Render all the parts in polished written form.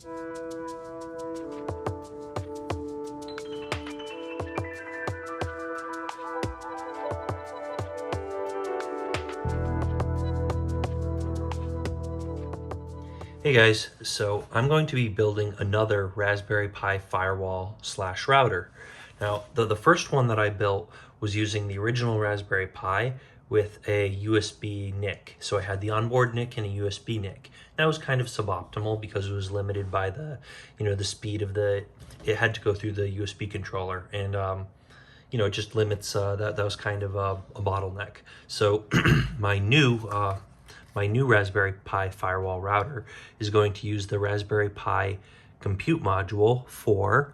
Hey guys, so I'm going to be building another Raspberry Pi firewall slash router. Now, the first one that I built was using the original Raspberry Pi with a USB NIC. So I had the onboard NIC and a USB NIC. That was kind of suboptimal because it was limited by the speed of it had to go through the USB controller, and it just limits, that was kind of a bottleneck. So my new Raspberry Pi firewall router is going to use the Raspberry Pi compute module 4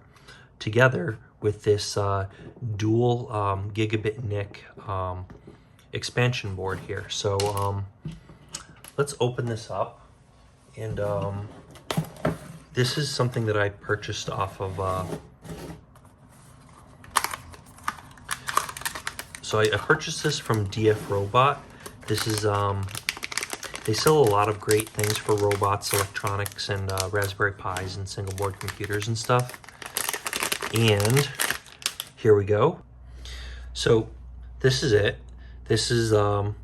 together with this dual gigabit NIC expansion board here. So let's open this up, and this is something that I purchased off of so I purchased this from DF Robot. This is they sell a lot of great things for robots, electronics, and Raspberry Pis and single board computers and stuff. And here we go. So this is it. This is the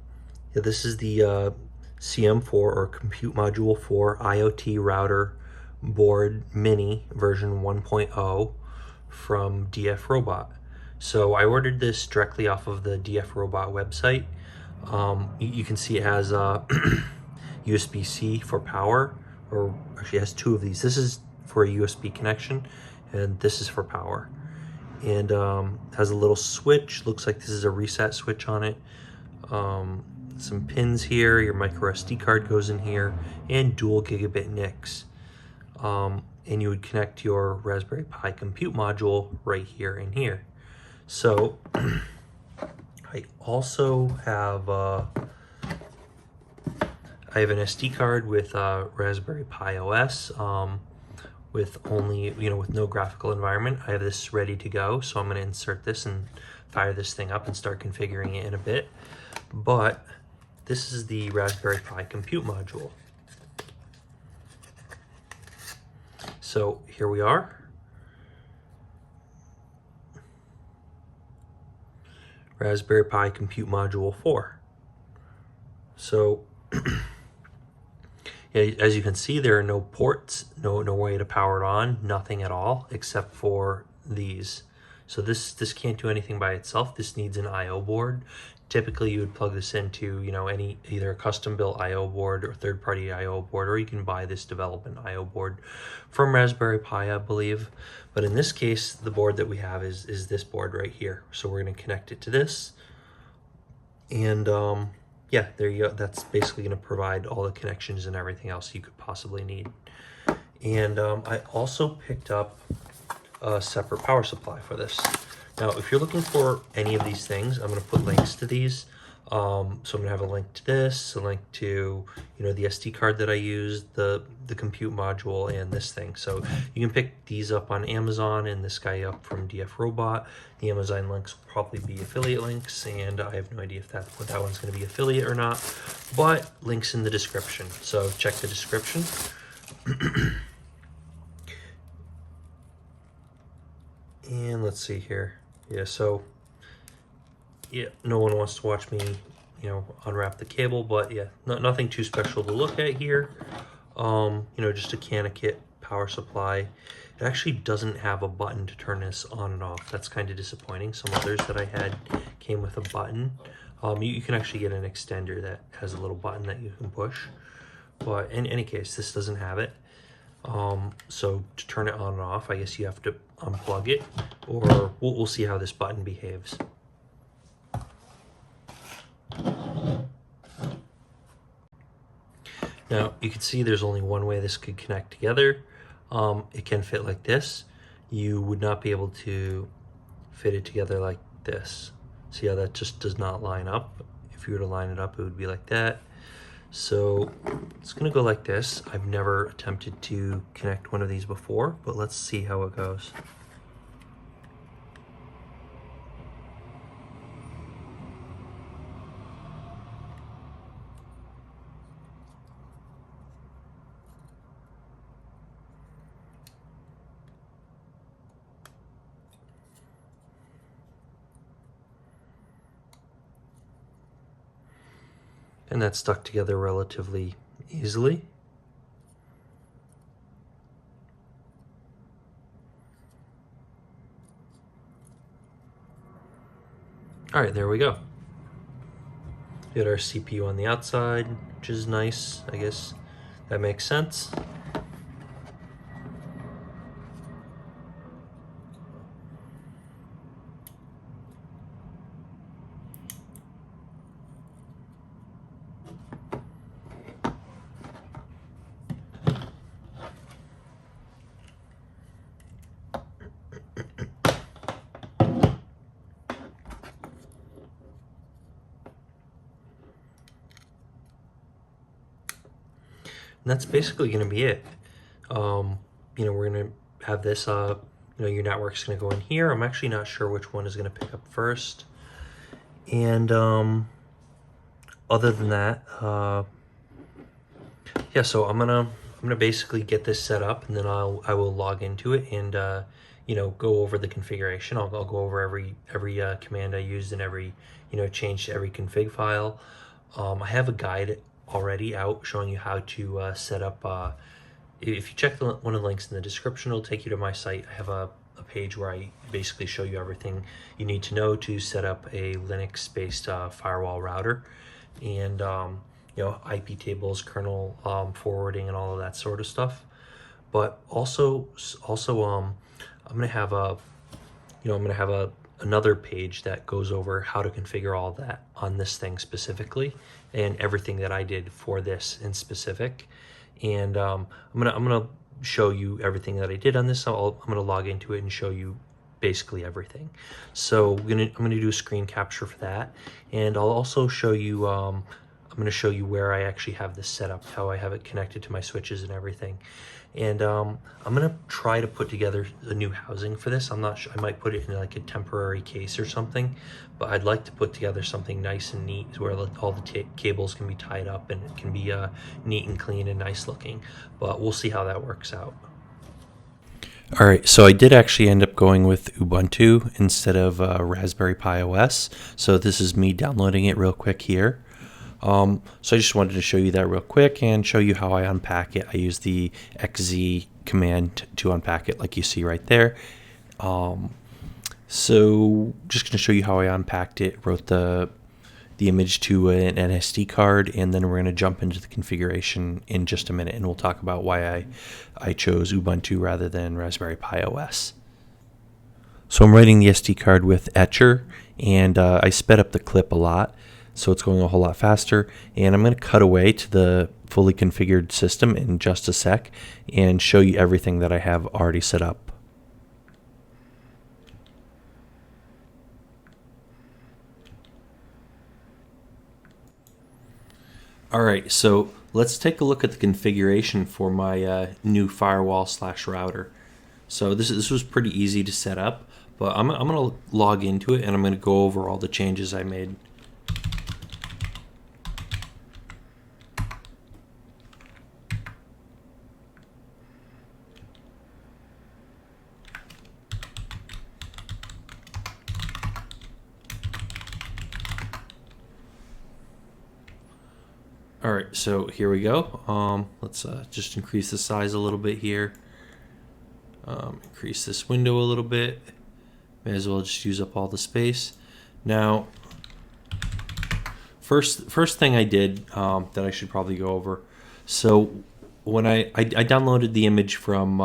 CM4 or Compute Module 4 IoT Router Board Mini version 1.0 from DF Robot. So I ordered this directly off of the DF Robot website. You can see it has USB-C for power, or actually it has two of these. This is for a USB connection, and this is for power. And it has a little switch. Looks like this is a reset switch on it. Some pins here. Your micro SD card goes in here, and dual gigabit NICs. And you would connect your Raspberry Pi compute module right here and here. So I also have an SD card with Raspberry Pi OS with only, with no graphical environment. I have this ready to go, so I'm going to insert this and fire this thing up and start configuring it in a bit. But this is the Raspberry Pi compute module. So here we are. Raspberry Pi compute module 4. So yeah, as you can see, there are no ports, no way to power it on, nothing at all except for these. So this can't do anything by itself. This needs an I/O board. Typically, you would plug this into either a custom-built I/O board or third-party I/O board, or you can buy this development I/O board from Raspberry Pi, I believe. But in this case, the board that we have is this board right here. So we're going to connect it to this, and yeah, there you go. That's basically going to provide all the connections and everything else you could possibly need. And I also picked up a separate power supply for this. Now, if you're looking for any of these things, I'm going to put links to these. So I'm going to have a link to this, a link to the SD card that I used, the compute module, and this thing. So you can pick these up on Amazon, and this guy up from DF Robot. The Amazon links will probably be affiliate links, and I have no idea if that one's going to be affiliate or not. But links in the description. So check the description. And let's see here. Yeah, so yeah, no one wants to watch me, unwrap the cable, but yeah, nothing too special to look at here. Just a CanaKit power supply. It actually doesn't have a button to turn this on and off. That's kind of disappointing. Some others that I had came with a button. You can actually get an extender that has a little button that you can push. But in any case, this doesn't have it. So to turn it on and off, I guess you have to unplug it, or we'll see how this button behaves. Now you can see there's only one way this could connect together. It can fit like this. You would not be able to fit it together like this. See how that just does not line up? If you were to line it up, it would be like that. So it's gonna go like this. I've never attempted to connect one of these before, but let's see how it goes. And that's stuck together relatively easily. All right, there we go. We got our CPU on the outside, which is nice. I guess that makes sense. And that's basically going to be it. We're going to have this, your network's going to go in here. I'm actually not sure which one is going to pick up first. And other than that, yeah, so I'm gonna basically get this set up, and then I will log into it and go over the configuration. I'll go over every command I used and every change to every config file. I have a guide already out showing you how to set up. If you check one of the links in the description, it'll take you to my site. I have a page where I basically show you everything you need to know to set up a Linux-based firewall router, and IP tables, kernel forwarding, and all of that sort of stuff. But also, I'm gonna have another page that goes over how to configure all that on this thing specifically, and everything that I did for this in specific. And I'm gonna show you everything that I did on this. I'm gonna log into it and show you basically everything. So I'm gonna do a screen capture for that, and I'll also show you. I'm gonna show you where I actually have this set up, how I have it connected to my switches and everything. And I'm gonna try to put together a new housing for this. I'm not sure. I might put it in like a temporary case or something, but I'd like to put together something nice and neat where all the cables can be tied up and it can be neat and clean and nice looking. But we'll see how that works out. All right, so I did actually end up going with Ubuntu instead of Raspberry Pi OS. So this is me downloading it real quick here. So I just wanted to show you that real quick and show you how I unpack it. I use the XZ command to unpack it like you see right there. So just going to show you how I unpacked it, wrote the image to an SD card, and then we're going to jump into the configuration in just a minute, and we'll talk about why I chose Ubuntu rather than Raspberry Pi OS. So I'm writing the SD card with Etcher, and I sped up the clip a lot, so it's going a whole lot faster. And I'm going to cut away to the fully configured system in just a sec and show you everything that I have already set up. All right, so let's take a look at the configuration for my new firewall/router. So this was pretty easy to set up, but I'm going to log into it and I'm going to go over all the changes I made. All right, so here we go. Let's just increase the size a little bit here. Increase this window a little bit. May as well just use up all the space. Now, first thing I did that I should probably go over. So when I downloaded the image from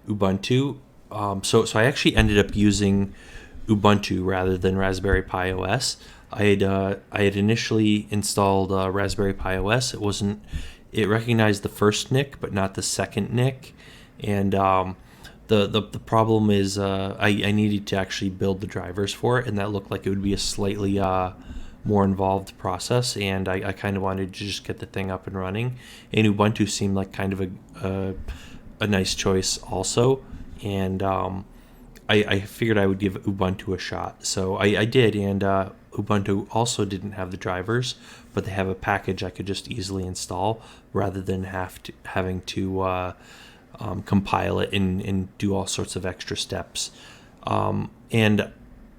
Ubuntu, so I actually ended up using Ubuntu rather than Raspberry Pi OS. I had initially installed Raspberry Pi OS. It recognized the first NIC but not the second NIC, and the problem is I needed to actually build the drivers for it, and that looked like it would be a slightly more involved process, and I kind of wanted to just get the thing up and running. And Ubuntu seemed like kind of a nice choice also, and I figured I would give Ubuntu a shot. So I did, and Ubuntu also didn't have the drivers, but they have a package I could just easily install rather than having to compile it and do all sorts of extra steps. And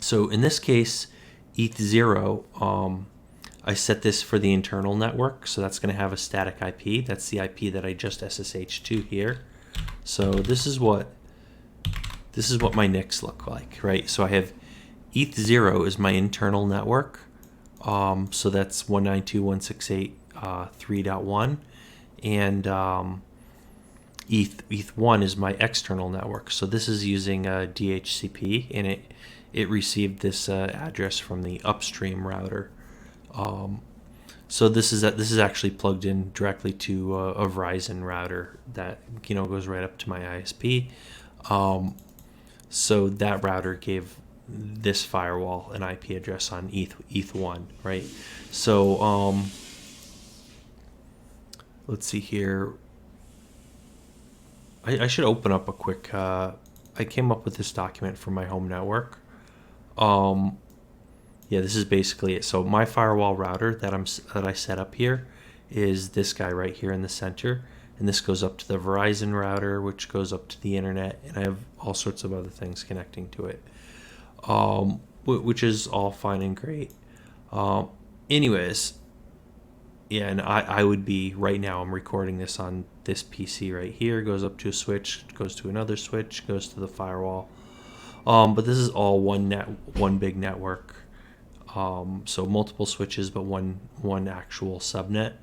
So in this case, ETH0, I set this for the internal network, so that's going to have a static IP. That's the IP that I just SSH to here. So this is what my NICs look like, right? So I have ETH0 is my internal network. So that's 192.168.3.1, and ETH1 is my external network. So this is using DHCP, and it received this address from the upstream router. So this is actually plugged in directly to a Verizon router that goes right up to my ISP. So that router gave this firewall an IP address on ETH1, right? So let's see here. I should open up a quick. I came up with this document from my home network. Yeah, this is basically it. So my firewall router that I set up here is this guy right here in the center, and this goes up to the Verizon router, which goes up to the internet, and I have all sorts of other things connecting to it, which is all fine and great. Anyways, yeah, and I would be right now. I'm recording this on this PC right here. Goes up to a switch, goes to another switch, goes to the firewall. But this is all one big network. So multiple switches, but one actual subnet.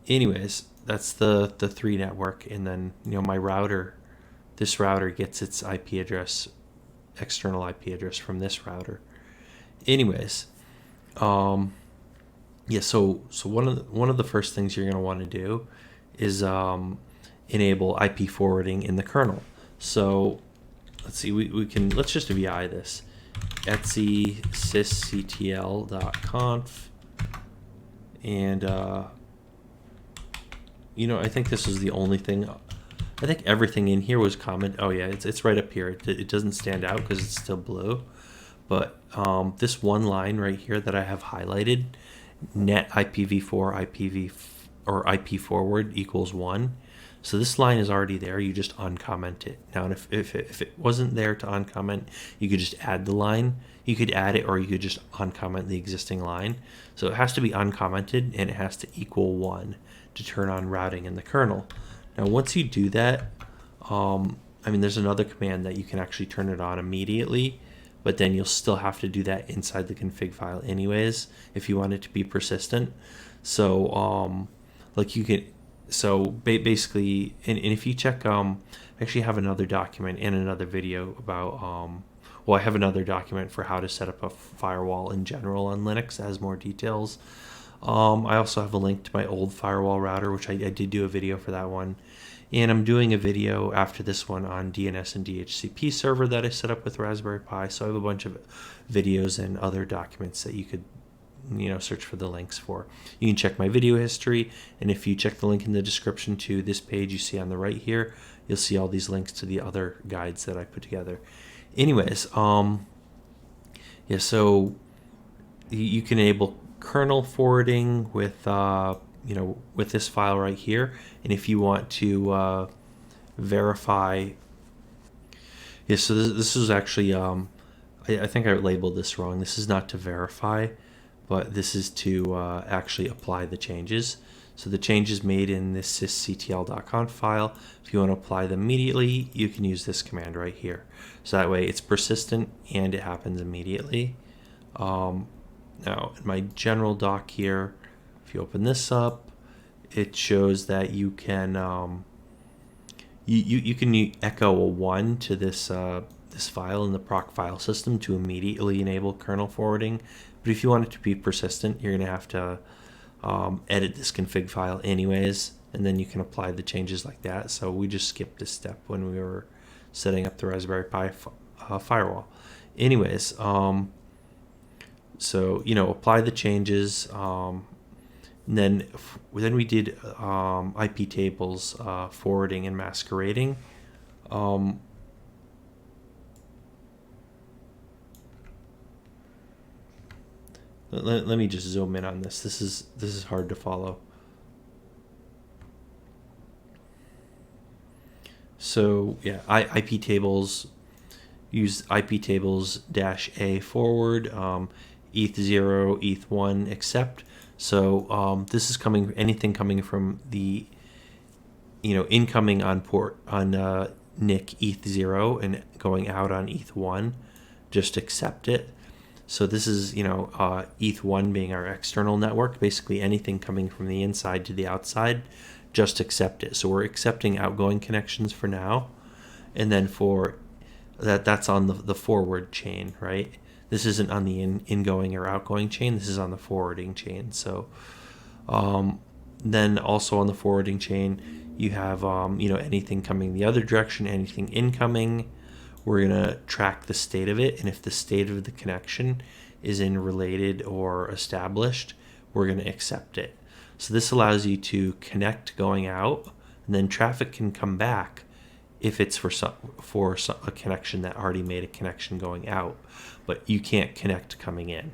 Anyways, that's the 3 network, and then my router, this router gets its IP address, external IP address from this router. Anyways, yeah. So one of the first things you're going to want to do is enable IP forwarding in the kernel. So let's see, let's just VI this. Etsy sysctl.conf, and I think this is the only thing. I think everything in here was common. Oh yeah, it's right up here. It doesn't stand out because it's still blue, but this one line right here that I have highlighted, net IPv4 IP forward equals 1. So this line is already there. You just uncomment it. Now, if it wasn't there to uncomment, you could just add the line. You could add it, or you could just uncomment the existing line. So it has to be uncommented, and it has to equal 1 to turn on routing in the kernel. Now, once you do that, there's another command that you can actually turn it on immediately, but then you'll still have to do that inside the config file anyways if you want it to be persistent. So, you can. So basically, and if you check, I actually have another document and another video about, I have another document for how to set up a firewall in general on Linux that has more details. I also have a link to my old firewall router, which I did do a video for that one. And I'm doing a video after this one on DNS and DHCP server that I set up with Raspberry Pi. So I have a bunch of videos and other documents that you could search for the links for. You can check my video history, and if you check the link in the description to this page you see on the right here, you'll see all these links to the other guides that I put together. Anyways, yeah, so you can enable kernel forwarding with with this file right here, and if you want to verify, yeah, so this is actually I think I labeled this wrong. This is not to verify, but this is to actually apply the changes. So the changes made in this sysctl.conf file, if you want to apply them immediately, you can use this command right here. So that way it's persistent and it happens immediately. Now in my general doc here, if you open this up, it shows that you can you can echo a 1 to this this file in the proc file system to immediately enable kernel forwarding. But if you want it to be persistent, you're going to have to edit this config file anyways, and then you can apply the changes like that. So we just skipped this step when we were setting up the Raspberry Pi firewall. Anyways, so apply the changes, and then we did IP tables forwarding and masquerading. Let me just zoom in on this. This is hard to follow. So yeah, IP tables use IP tables -a forward, ETH0, ETH1 accept. So this is coming, anything coming from the, incoming on port on NIC ETH0 and going out on ETH1, just accept it. So this is, ETH1 being our external network. Basically anything coming from the inside to the outside, just accept it. So we're accepting outgoing connections for now. And then for that's on the forward chain, right? This isn't on the ingoing or outgoing chain. This is on the forwarding chain. So then also on the forwarding chain, you have, anything coming the other direction, anything incoming. We're going to track the state of it. And if the state of the connection is in related or established, we're going to accept it. So this allows you to connect going out, and then traffic can come back if it's for a connection that already made a connection going out, but you can't connect coming in.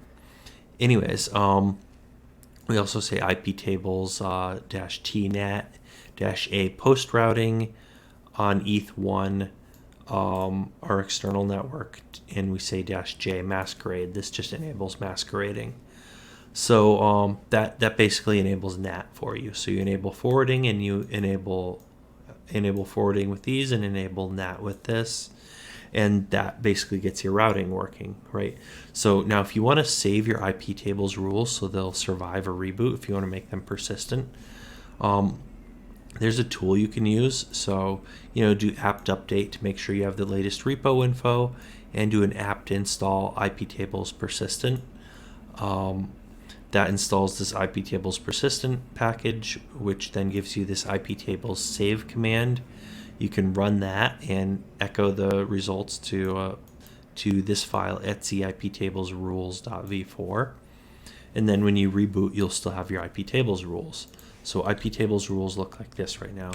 Anyways, we also say IP tables -tnet -a post routing on ETH1, our external network, and we say -j masquerade. This just enables masquerading. So that basically enables NAT for you. So you enable forwarding, and you enable forwarding with these, and enable NAT with this, and that basically gets your routing working, right? So now if you want to save your IP tables rules so they'll survive a reboot, if you want to make them persistent, there's a tool you can use. So do apt update to make sure you have the latest repo info, and do an apt install IP tables persistent. That installs this IP tables persistent package, which then gives you this IP tables save command. You can run that and echo the results to this file, etc IP tables rules.v4. And then when you reboot, you'll still have your IP tables rules. So IP tables rules look like this right now.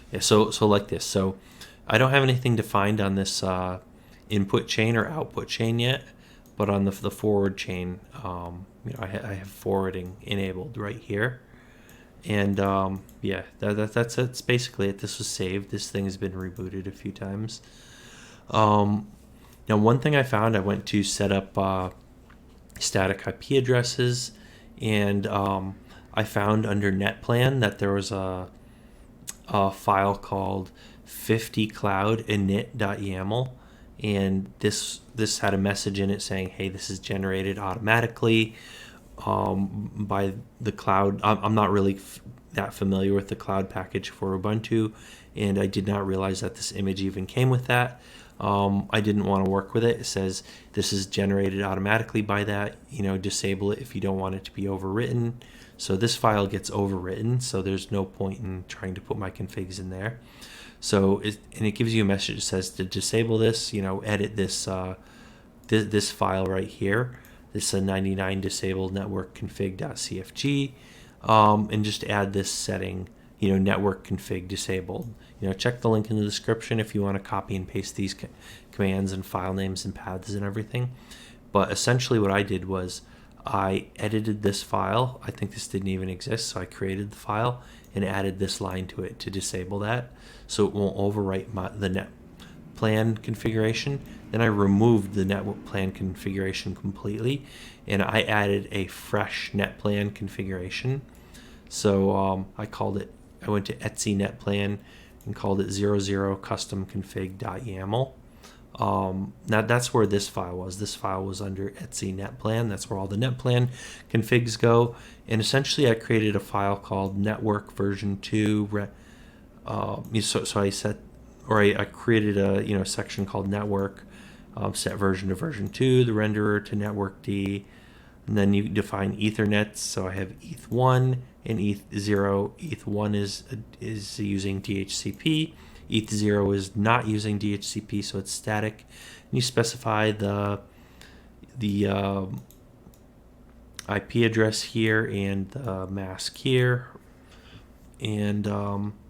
Yeah, so like this. So I don't have anything defined on this input chain or output chain yet, but on the forward chain, I have forwarding enabled right here. And yeah, that's basically it. This was saved. This thing has been rebooted a few times. Now, one thing I found, I went to set up static IP addresses, and I found under NetPlan that there was a file called 50cloud.init.yaml, and this had a message in it saying, hey, this is generated automatically by the cloud. I'm not really that familiar with the cloud package for Ubuntu, and I did not realize that this image even came with that. I didn't want to work with it. It says this is generated automatically by that. Disable it if you don't want it to be overwritten. So this file gets overwritten, so there's no point in trying to put my configs in there. So it gives you a message that says to disable this, edit this this file right here. This is a 99 disabled network config.cfg, and just add this setting, network config disabled. Check the link in the description if you want to copy and paste these commands and file names and paths and everything. But essentially what I did was I edited this file. I think this didn't even exist, so I created the file and added this line to it to disable that, so it won't overwrite the net plan configuration. Then I removed the network plan configuration completely, and I added a fresh net plan configuration. So I went to etc netplan and called it 00 custom config.yaml. Now that's where this file was. This file was under etc netplan. That's where all the netplan configs go. And essentially I created a file called network version 2. So I created a section called network, set version to version 2, the renderer to network D, and then you define Ethernets. So I have ETH1 and ETH0. ETH1 is using DHCP. ETH0 is not using DHCP, so it's static. And you specify the IP address here and the mask here, and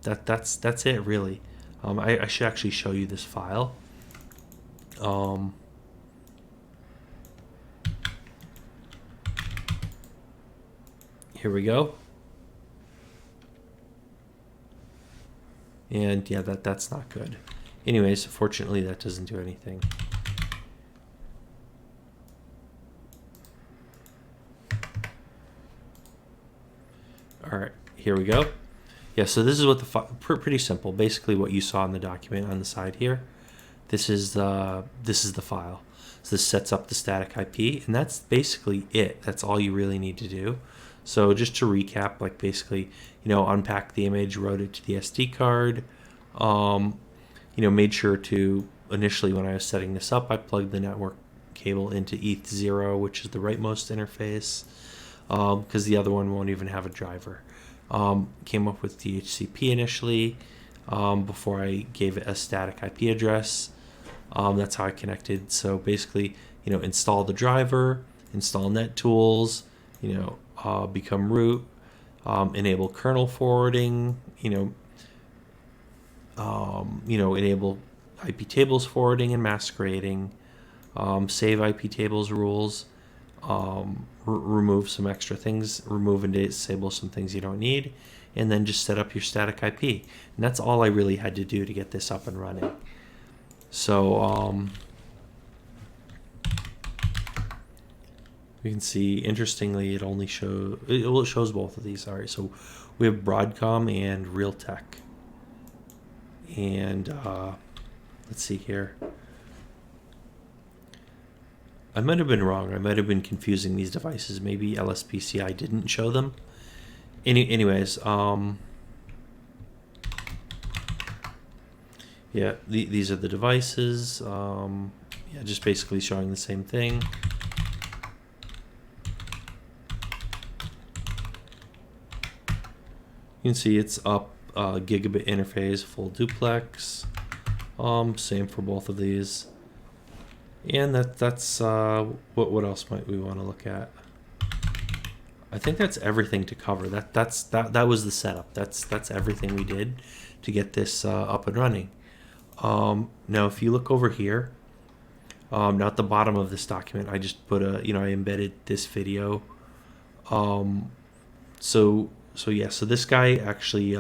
that's it really. I should actually show you this file. Here we go. And yeah, that's not good. Anyways, fortunately that doesn't do anything. All right, here we go. Yeah, so this is what the pretty simple. Basically, what you saw in the document on the side here. This is the file. So this sets up the static IP, and that's basically it. That's all you really need to do. So just to recap, like basically, unpack the image, wrote it to the SD card. Made sure to initially when I was setting this up, I plugged the network cable into ETH0, which is the rightmost interface, because the other one won't even have a driver. Came up with DHCP initially before I gave it a static IP address. That's how I connected. So basically, install the driver, install NetTools, become root, enable kernel forwarding, enable IP tables forwarding and masquerading, save IP tables rules, remove some extra things, remove and disable some things you don't need, and then just set up your static IP. And that's all I really had to do to get this up and running. So you can see, interestingly, it only shows both of these. All right, so we have Broadcom and Realtek. And let's see here. I might have been wrong. I might have been confusing these devices. Maybe LSPCI didn't show them. Anyways, yeah, these are the devices. Yeah, just basically showing the same thing. You can see it's up, gigabit interface, full duplex. Same for both of these. And that's what else might we want to look at? I think that's everything to cover. That was the setup. That's everything we did to get this up and running. Now if you look over here, now at the bottom of this document, I just put I embedded this video. So this guy actually,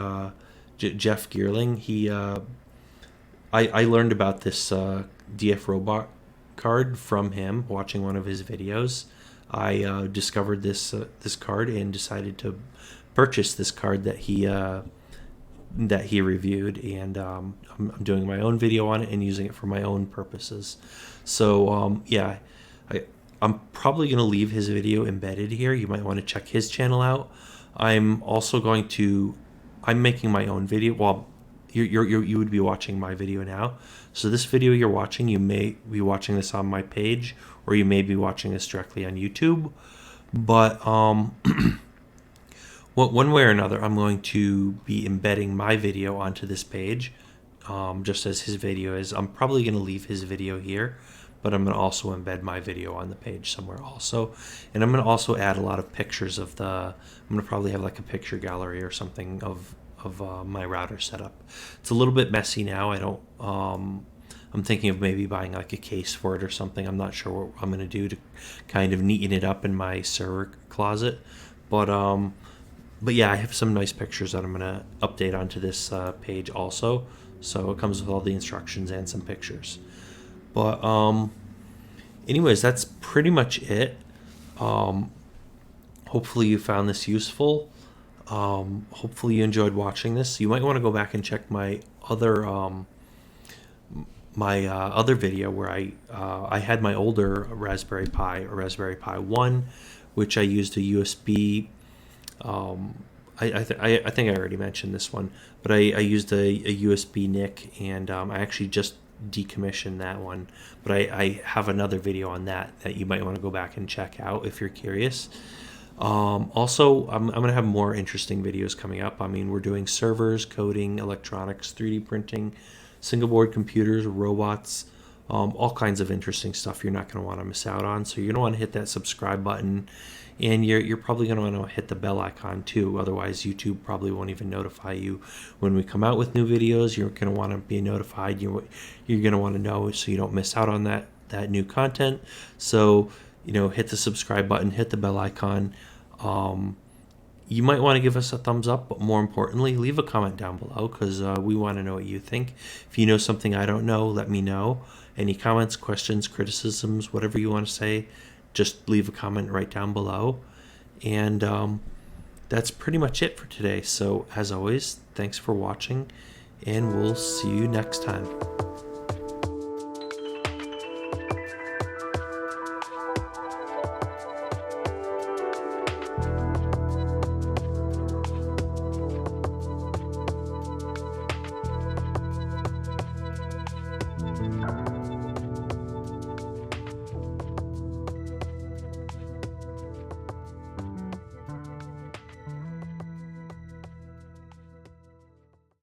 Jeff Geerling, he I learned about this DF robot card from him watching one of his videos. I discovered this card and decided to purchase this card that he reviewed, and I'm doing my own video on it and using it for my own purposes. So yeah, I'm probably going to leave his video embedded here. You might want to check his channel out. I'm also I'm making my own video. Well, you would be watching my video now. So this video you're watching, you may be watching this on my page, or you may be watching this directly on YouTube. But one way or another, I'm going to be embedding my video onto this page, just as his video is. I'm probably going to leave his video here, but I'm going to also embed my video on the page somewhere also. And I'm going to also add a lot of pictures of I'm going to probably have like a picture gallery or something of my router setup. It's a little bit messy now. I'm thinking of maybe buying like a case for it or something. I'm not sure what I'm going to do to kind of neaten it up in my server closet. But yeah, I have some nice pictures that I'm going to update onto this page also. So it comes with all the instructions and some pictures. But anyways, that's pretty much it. Hopefully you found this useful. Hopefully you enjoyed watching this. You might want to go back and check my other other video where I had my older Raspberry Pi, or Raspberry Pi 1, which I used a USB. I think I already mentioned this one, but I used a USB NIC, and I actually just decommissioned that one. But I have another video on that you might want to go back and check out if you're curious. Also, I'm going to have more interesting videos coming up. I mean, we're doing servers, coding, electronics, 3D printing, single board computers, robots, all kinds of interesting stuff you're not going to want to miss out on. So you're going to want to hit that subscribe button, and you're probably going to want to hit the bell icon too. Otherwise, YouTube probably won't even notify you when we come out with new videos. You're going to want to be notified. You're going to want to know so you don't miss out on that new content. So hit the subscribe button, hit the bell icon, you might want to give us a thumbs up, but more importantly, leave a comment down below, because we want to know what you think. If you know something I don't know, let me know. Any comments, questions, criticisms, whatever you want to say, just leave a comment right down below. And that's pretty much it for today. So as always, thanks for watching, and we'll see you next time.